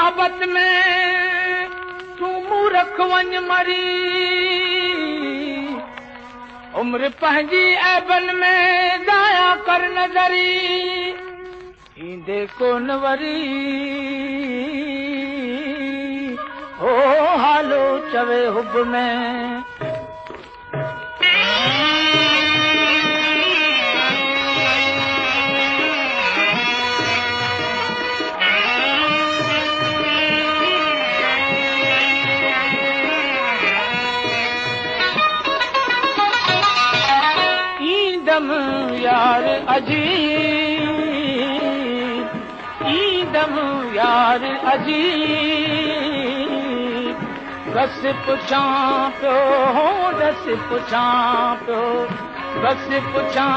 मोहब्बत में तू मूर्ख वञ मरी उम्र पंहिंजी ऐबन में ज़ाया कर नज़री ईंदे कोन वरी ओ हालो चवे हुब में ईंदम यार अजीब ईंदम यार अजीब बस पुछां पियो दस पुछां पियो बस पुछां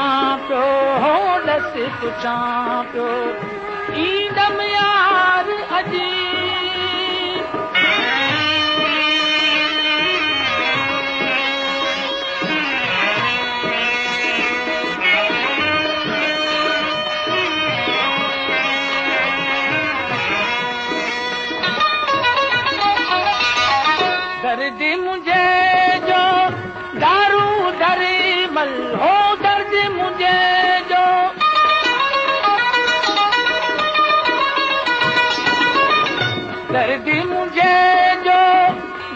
पियो दस पुछां पियो ईंदम यार अजीब दर्द मुझे जो दारू दरी मल हो दर्द मुझे जो दर्द मुझे जो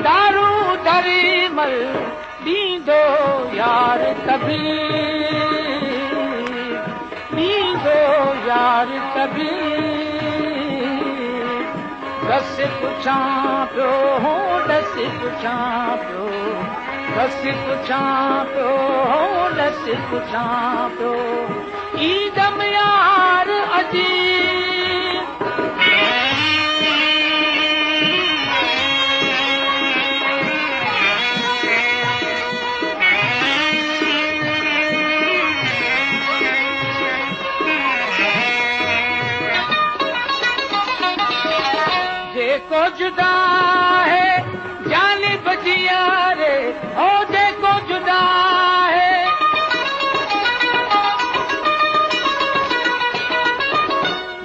दारू दरी मल दीदो यार तभी दीदो यार तभी दस पुछां पियो दस पुछां पियो दस पुछां पियो दस पुछां पियो ईंदम यार अजीब जेको जुदा है जानिब जिया रे ओ जेको जुदा है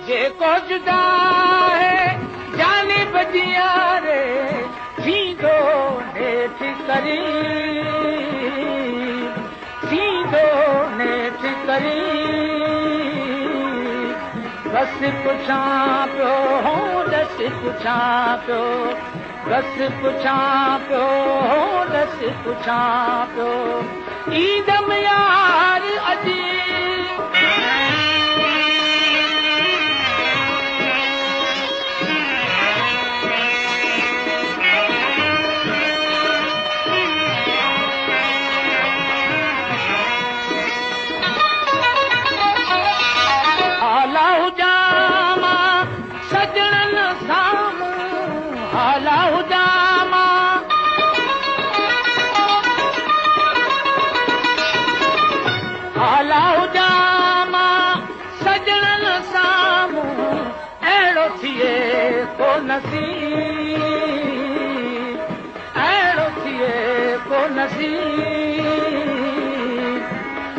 जेको जुदा है जानिब जिया रे सीधो नेठ करी सीधो नेठ करी बस पुछां पियो दस पुछां पियो बस पुछां पियो दस पुछां पियो ईंदम यार अजीब हाला हुजामा सजणन साम्हूं हाला हुजामा हाला हुजामा सजणन साम्हूं अहिड़ो थिए को नसीब अहिड़ो थिए को नसीब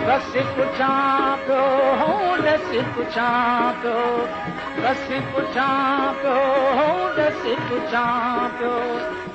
बस पुछां पियो दस पुछां पियो बस पुछां पियो दस पुछां पियो